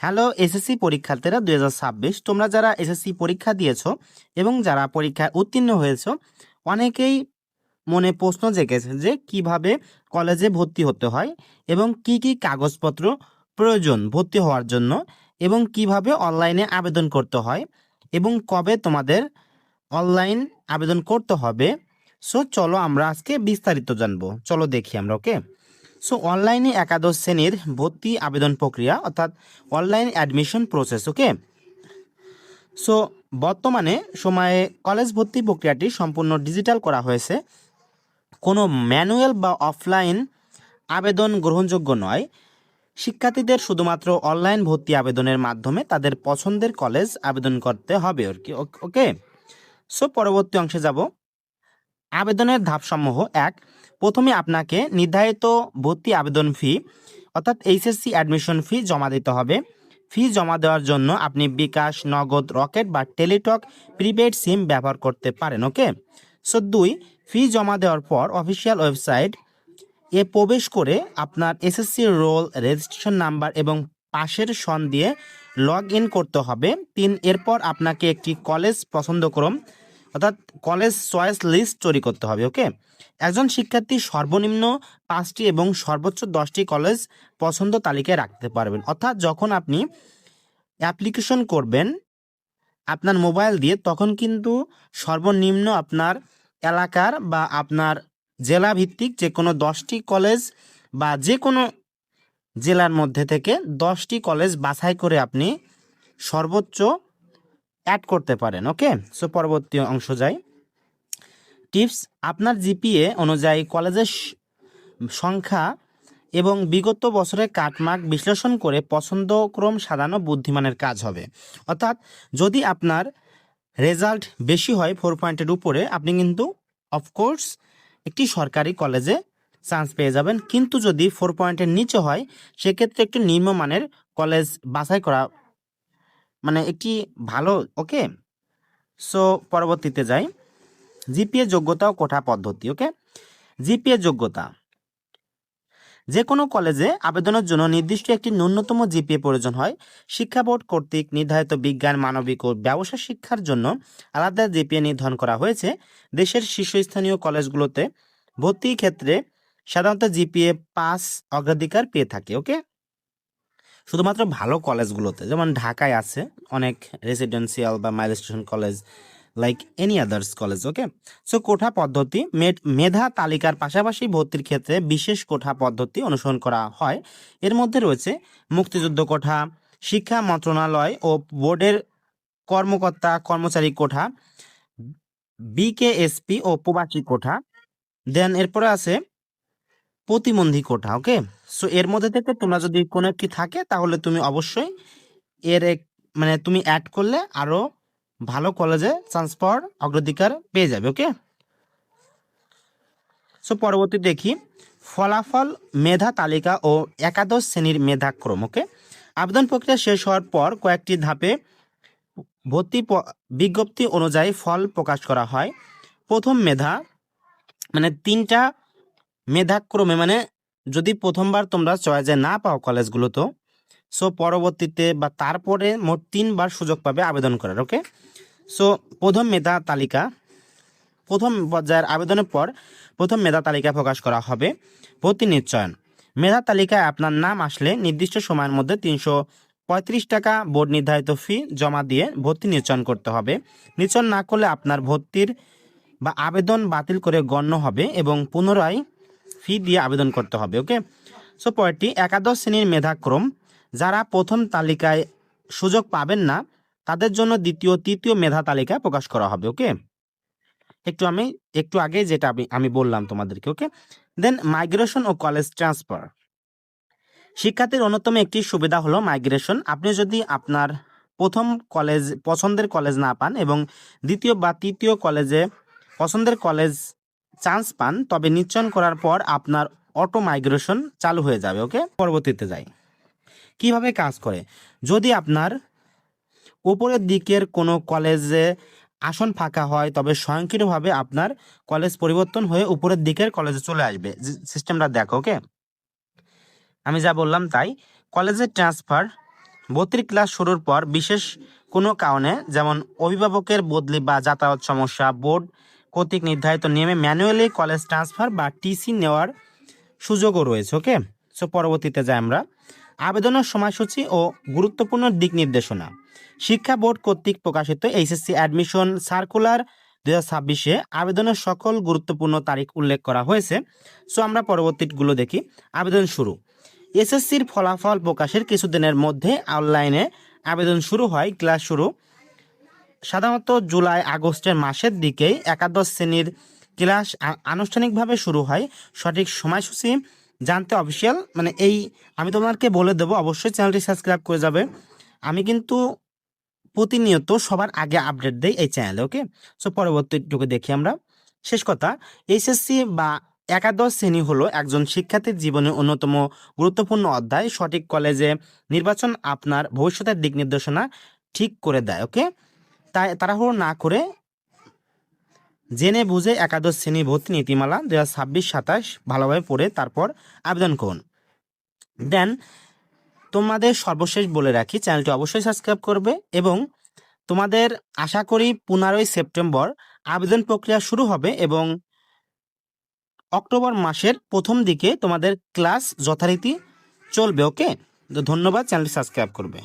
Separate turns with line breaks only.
Hello SSC পরীক্ষার্থীরা 2026 তোমরা যারা এসএসসি পরীক্ষা দিয়েছো এবং যারা পরীক্ষায় উত্তীর্ণ হয়েছো অনেকেই মনে প্রশ্ন জেগেছে যে কিভাবে কলেজে ভর্তি হতে হয় এবং কি কি কাগজপত্র প্রয়োজন ভর্তি হওয়ার জন্য এবং কিভাবে অনলাইনে আবেদন করতে হয় এবং কবে তোমাদের অনলাইন আবেদন করতে হবে। সো চলো আমরা আজকে বিস্তারিত জানবো, চলো দেখি আমরা। ওকে, সো অনলাইনে একাদশ শ্রেণীর ভর্তি আবেদন প্রক্রিয়া অর্থাৎ অনলাইন অ্যাডমিশন প্রসেস। ওকে, সো বর্তমানে সময়ে কলেজ ভর্তি প্রক্রিয়াটি সম্পূর্ণ ডিজিটাল করা হয়েছে। কোনো ম্যানুয়াল বা অফলাইন আবেদন গ্রহণযোগ্য নয়। শিক্ষার্থীদের শুধুমাত্র অনলাইন ভর্তি আবেদনের মাধ্যমে তাদের পছন্দের কলেজ আবেদন করতে হবে। ওকে, সো পরবর্তী অংশে যাব। আবেদনের ধাপসমূহ: 1, প্রথমে আপনাকে নির্ধারিত ভর্তি আবেদন ফি অর্থাৎ এইচএসসি অ্যাডমিশন ফি জমা দিতে হবে। ফি জমা দেওয়ার জন্য আপনি বিকাশ, নগদ, রকেট বা টেলিটক প্রিপেড সিম ব্যবহার করতে পারেন। ওকে, সো 2, ফি জমা দেওয়ার পর অফিসিয়াল ওয়েবসাইট এ প্রবেশ করে আপনার এসএসসি রোল, রেজিস্ট্রেশন নাম্বার এবং পাশের সন দিয়ে লগ ইন করতে হবে। 3, এরপর আপনাকে একটি কলেজ পছন্দক্রম অর্থাৎ কলেজ চয়েস লিস্ট তৈরি করতে হবে। ওকে, একজন শিক্ষার্থী সর্বনিম্ন 5টি এবং সর্বোচ্চ 10টি কলেজ পছন্দ তালিকায় রাখতে পারবেন। অর্থাৎ যখন আপনি অ্যাপ্লিকেশন করবেন আপনার মোবাইল দিয়ে, তখন কিন্তু সর্বনিম্ন আপনার এলাকার বা আপনার জেলা ভিত্তিক যে কোনো 10টি কলেজ বা যে কোনো জেলার মধ্যে থেকে 10টি কলেজ বাছাই করে আপনি সর্বোচ্চ অ্যাড করতে পারেন। ওকে, সো পরবর্তী অংশ যাই। টিপস: আপনার জিপিএ অনুযায়ী কলেজের সংখ্যা এবং বিগত বছরের কাটমার্ক বিশ্লেষণ করে পছন্দক্রম সাজানো বুদ্ধিমানের কাজ হবে। অর্থাৎ যদি আপনার রেজাল্ট বেশি হয় 4 পয়েন্টের উপরে, আপনি কিন্তু অফকোর্স একটি সরকারি কলেজে চান্স পেয়ে যাবেন। কিন্তু যদি 4 পয়েন্টের নিচে হয় সেক্ষেত্রে একটু নিম্নমানের কলেজ বাছাই করা মানে একটি ভালো। ওকে, সো পরবর্তীতে যাই। জিপিএ যোগ্যতা ও কোঠা পদ্ধতি। ওকে, জিপিএ যোগ্যতা: যে কোনো কলেজে আবেদনের জন্য নির্দিষ্ট একটি ন্যূনতম জিপিএ প্রয়োজন হয়। শিক্ষা বোর্ড কর্তৃক নির্ধারিত বিজ্ঞান, মানবিক ও ব্যবসা শিক্ষার জন্য আলাদা জিপিএ নির্ধারণ করা হয়েছে। দেশের শীর্ষস্থানীয় কলেজগুলোতে ভর্তির ক্ষেত্রে সাধারণত জিপিএ 5 অগ্রাধিকার পেয়ে থাকে। ওকে, শুধুমাত্র ভালো কলেজগুলোতে, যেমন ঢাকায় আছে অনেক রেসিডেন্সিয়াল বা মাইলস্টেশন college like any others college. Okay, so কোঠা পদ্ধতি: মেধা তালিকার পাশাপাশি ভর্তির ক্ষেত্রে বিশেষ কোঠা পদ্ধতি অনুসরণ করা হয়। এর মধ্যে রয়েছে মুক্তিযুদ্ধ কোঠা, শিক্ষা মন্ত্রণালয় ও বোর্ডের কর্মকর্তা কর্মচারী কোঠা, বিকেএসপি ও প্রবাসী কোঠা। দেন এরপরে আছে প্রতিবন্ধী কোঠা। ওকে, সো এর মধ্যে থেকে তোমরা যদি কোনো একটি থাকে তাহলে তুমি অবশ্যই মানে তুমি অ্যাড করলে আরো ভালো কলেজে চান্স পাওয়ার অগ্রাধিকার পেয়ে যাবে। ওকে, সো পরবর্তী দেখি ফলাফল, মেধা তালিকা ও একাদশ শ্রেণীর মেধাক্রম। ওকে, আবেদন প্রক্রিয়া শেষ হওয়ার পর কয়েকটি ধাপে ভর্তি বিজ্ঞপ্তি অনুযায়ী ফল প্রকাশ করা হয়। প্রথম মেধা মানে 3টা মেধাক্রমে, মানে যদি প্রথমবার তোমরা চয়েসে না পাও কলেজগুলোতে, সো পরবর্তীতে বা তারপরে মোট 3বার সুযোগ পাবে আবেদন করার। ওকে, সো প্রথম মেধা তালিকা, প্রথম পর্যায়ের আবেদনের পর প্রথম মেধা তালিকা প্রকাশ করা হবে। ভর্তি নিশ্চয়ন: মেধা তালিকায় আপনার নাম আসলে নির্দিষ্ট সময়ের মধ্যে 335 টাকা বোর্ড নির্ধারিত ফি জমা দিয়ে ভর্তি নিশ্চয়ন করতে হবে। নিশ্চয়ন না করলে আপনার ভর্তির বা আবেদন বাতিল করে গণ্য হবে এবং পুনরায় ফি দিয়ে আবেদন করতে হবে। ওকে, সো পরেরটি একাদশ শ্রেণীর মেধাক্রম: যারা প্রথম তালিকায় সুযোগ পাবেন না তাদের জন্য দ্বিতীয় তৃতীয় মেধা তালিকা প্রকাশ করা হবে। ওকে, একটু আগে যেটা আমি বললাম তোমাদেরকে। ওকে, দেন মাইগ্রেশন ও কলেজ ট্রান্সফার: শিক্ষার্থীর অন্যতম একটি সুবিধা হলো মাইগ্রেশন। আপনি যদি আপনার প্রথম কলেজ পছন্দের কলেজ না পান এবং দ্বিতীয় বা তৃতীয় কলেজে পছন্দের কলেজ চান্স পান, তবে নিশ্চয়ন করার পর আপনার অটো মাইগ্রেশন চালু হয়ে যাবে। ওকে, পরবর্তীতে যাই কিভাবে কাজ করে। যদি আপনার উপরের দিকের কোনো কলেজে আসন ফাঁকা হয় তবে স্বয়ংক্রিয়ভাবে আপনার কলেজ পরিবর্তন হয়ে উপরের দিকের কলেজে চলে আসবে। সিস্টেমটা দেখো। ওকে, আমি যা বললাম তাই। কলেজের ট্রান্সফার: ভর্তির ক্লাস শুরুর পর বিশেষ কোনো কারণে যেমন অভিভাবকের বদলি বা যাতায়াত সমস্যা, বোর্ড কর্তৃক নির্ধারিত নিয়মে ম্যানুয়ালি কলেজ ট্রান্সফার বা টিসি নেওয়ার সুযোগও রয়েছে। ওকে, সো পরবর্তীতে যাই আমরা। আবেদনের সময়সূচি ও গুরুত্বপূর্ণ দিক নির্দেশনা। শিক্ষা বোর্ড কর্তৃক প্রকাশিত এইচএসসি অ্যাডমিশন সার্কুলার 2026-এ আবেদনের সকল গুরুত্বপূর্ণ তারিখ উল্লেখ করা হয়েছে। সো আমরা পরবর্তীগুলো দেখি। আবেদন শুরু। এসএসসির ফলাফল প্রকাশের কিছুদিনের মধ্যে অনলাইনে আবেদন শুরু হয়। ক্লাস শুরু সাধারণত জুলাই আগস্টের মাসের দিকেই একাদশ শ্রেণীর ক্লাস আনুষ্ঠানিকভাবে শুরু হয়। সঠিক সময়সূচি জানতে অফিসিয়াল এই আমি তোমাকে বলে দেবো, অবশ্যই চ্যানেলটি সাবস্ক্রাইব করে যাবে। আমি কিন্তু প্রতিনিয়ত সবার আগে আপডেট দেই এই চ্যানেলে। ওকে, সো পরবর্তীটুকু দেখি আমরা। শেষ কথা, এইচএসসি বা একাদশ শ্রেণী হলো একজন শিক্ষার্থীর জীবনের অন্যতম গুরুত্বপূর্ণ অধ্যায়। সঠিক কলেজে নির্বাচন আপনার ভবিষ্যতের দিক নির্দেশনা ঠিক করে দেয়। ওকে, তাই তাড়াহুড়ো না করে জেনে বুঝে একাদশ শ্রেণী ভর্তি নীতিমালা 2026-27 ভালোভাবে পড়ে তারপর আবেদন করুন। দেন তোমাদের সর্বশেষ বলে রাখি, চ্যানেলটি অবশ্যই সাবস্ক্রাইব করবে এবং তোমাদের আশা করি 15ই সেপ্টেম্বর আবেদন প্রক্রিয়া শুরু হবে এবং অক্টোবর মাসের প্রথম দিকে তোমাদের ক্লাস যথারীতি চলবে। ওকে, তো ধন্যবাদ, চ্যানেলটি সাবস্ক্রাইব করবে।